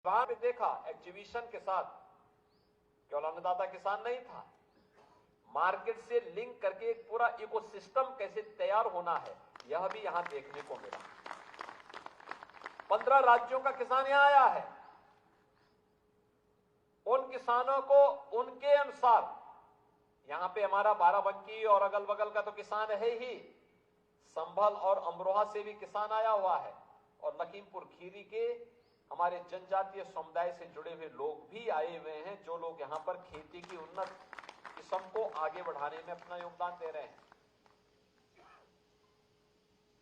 वहां पे देखा एग्जीबिशन के साथ केवल अन्नदाता किसान नहीं था, मार्केट से लिंक करके एक पूरा इकोसिस्टम कैसे तैयार होना है यह भी यहां देखने को मिला। 15 राज्यों का किसान यहां आया है। उन किसानों को उनके अनुसार, यहां पे हमारा बाराबंकी और अगल बगल का तो किसान है ही, संभल और अमरोहा से भी किसान आया हुआ है, और लखीमपुर खीरी के हमारे जनजातीय समुदाय से जुड़े हुए लोग भी आए हुए हैं, जो लोग यहां पर खेती की उन्नत किस्म को आगे बढ़ाने में अपना योगदान दे रहे हैं।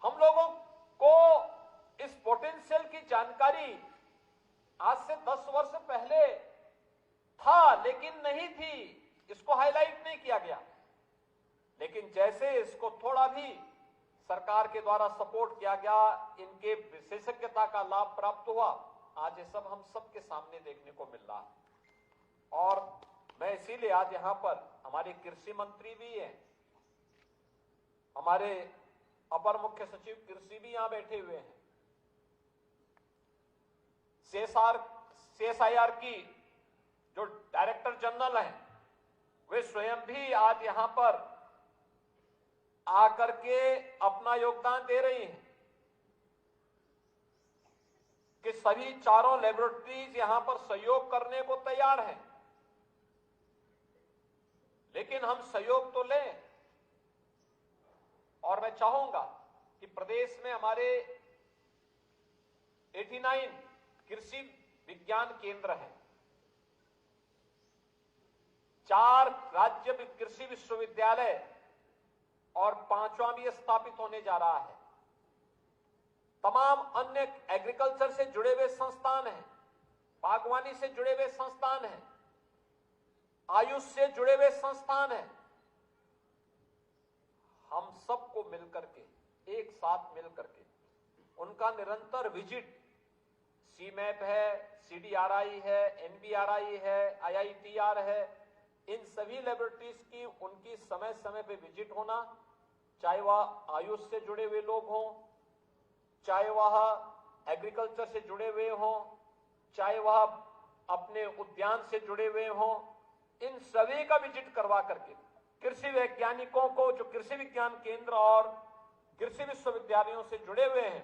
हम लोगों को इस पोटेंशियल की जानकारी आज से 10 वर्ष पहले था, लेकिन नहीं थी, इसको हाईलाइट नहीं किया गया। लेकिन जैसे इसको थोड़ा भी सरकार के द्वारा सपोर्ट किया गया, इनके विशेषज्ञता का लाभ प्राप्त हुआ, आज ये सब हम सबके सामने देखने को मिल रहा है। और मैं इसीलिए आज यहां पर हमारे कृषि मंत्री भी हैं, हमारे अपर मुख्य सचिव कृषि भी यहां बैठे हुए हैं, CSIR की जो डायरेक्टर जनरल हैं वे स्वयं भी आज यहां पर आकर के अपना योगदान दे रही हैं कि सभी चारों लेबोरेटरीज यहां पर सहयोग करने को तैयार हैं। लेकिन हम सहयोग तो लें, और मैं चाहूंगा कि प्रदेश में हमारे 89 कृषि विज्ञान केंद्र हैं, 4 राज्य कृषि विश्वविद्यालय और 5वां भी स्थापित होने जा रहा है। तमाम अन्य एग्रीकल्चर से जुड़े हुए संस्थान हैं, बागवानी से जुड़े हुए संस्थान हैं, आयुष से जुड़े हुए संस्थान हैं। हम सबको मिलकर के, एक साथ मिलकर के उनका निरंतर विजिट, CMAP है, CDRI है, NBRI है, IITR है, इन सभी लेबोरेटरीज की उनकी समय समय पे विजिट होना, चाहे वह आयुष से जुड़े हुए लोग हों, चाहे वह एग्रीकल्चर से जुड़े हुए हों, चाहे वह अपने उद्यान से जुड़े हुए हों, इन सभी का विजिट करवा करके कृषि वैज्ञानिकों को जो कृषि विज्ञान केंद्र और कृषि विश्वविद्यालयों से जुड़े हुए हैं,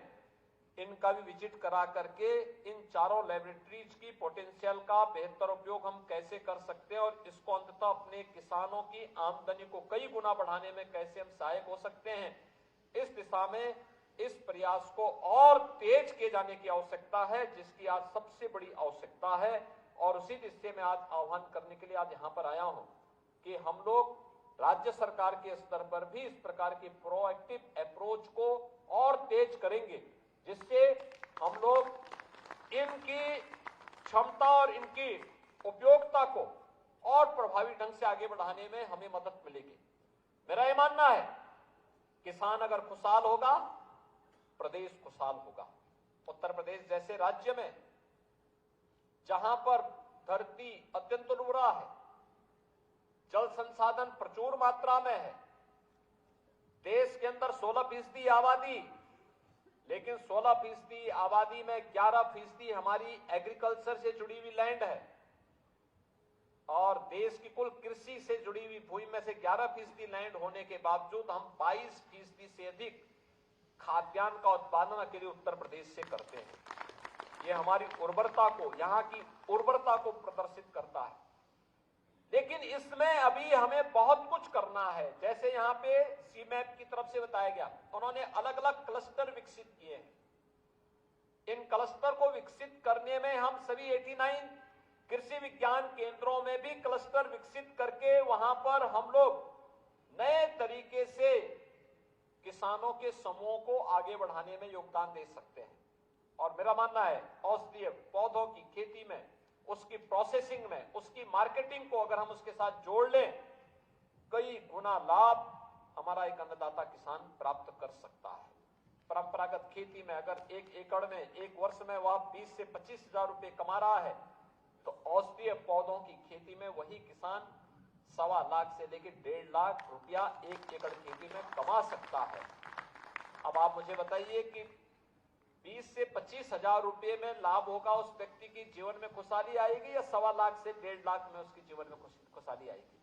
इनका भी विजिट करा करके इन चारों लेबोरेटरीज की पोटेंशियल का बेहतर उपयोग हम कैसे कर सकते हैं और इसको अंततः अपने किसानों की आमदनी को कई गुना बढ़ाने में कैसे हम सहायक हो सकते हैं, इस दिशा में इस प्रयास को और तेज किए जाने की आवश्यकता है, जिसकी आज सबसे बड़ी आवश्यकता है। और उसी दिशा में आज आह्वान करने के लिए आज यहां पर आया हूं कि हम लोग राज्य सरकार के स्तर पर भी इस प्रकार की प्रोएक्टिव अप्रोच को और तेज करेंगे, जिससे हम लोग इनकी क्षमता और इनकी उपयोगिता को और प्रभावी ढंग से आगे बढ़ाने में हमें मदद मिलेगी। मेरा यह मानना है, किसान अगर खुशहाल होगा, प्रदेश खुशहाल होगा। उत्तर प्रदेश जैसे राज्य में जहां पर धरती अत्यंत उर्वरा है, जल संसाधन प्रचुर मात्रा में है, देश के अंदर 16% आबादी, लेकिन 16% आबादी में 11% हमारी एग्रीकल्चर से जुड़ी हुई लैंड है, और देश की कुल कृषि से जुड़ी हुई भूमि में से 11% लैंड होने के बावजूद हम 22% से अधिक खाद्यान्न का उत्पादन अकेले उत्तर प्रदेश से करते हैं। ये हमारी उर्वरता को, यहाँ की उर्वरता को प्रदर्शित करता है। लेकिन इसमें अभी हमें बहुत कुछ करना है। जैसे यहाँ पे CMAP की तरफ से बताया गया, उन्होंने अलग अलग क्लस्टर विकसित किए हैं। इन क्लस्टर को विकसित करने में हम सभी 89 कृषि विज्ञान केंद्रों में भी क्लस्टर विकसित करके वहां पर हम लोग नए तरीके से किसानों के समूहों को आगे बढ़ाने में योगदान दे सकते हैं। और मेरा मानना है, औषधीय पौधों की खेती में, उसकी प्रोसेसिंग में, उसकी मार्केटिंग को अगर हम उसके साथ जोड़ लें, कई गुना लाभ हमारा एक अन्नदाता किसान प्राप्त कर सकता है। परंपरागत खेती में अगर 1 एकड़ में एक वर्ष में वह 20 से 25 हजार रुपए कमा रहा है, तो औषधीय पौधों की खेती में वही किसान 1.25 लाख से लेकर 1.5 लाख रुपया 1 एकड़ खेती में कमा सकता है। अब आप मुझे बताइए कि 20 से 25 हजार रुपए में लाभ होगा, उस व्यक्ति की जीवन में खुशहाली आएगी, या 1.25 लाख से 1.5 लाख में उसकी जीवन में खुशहाली आएगी?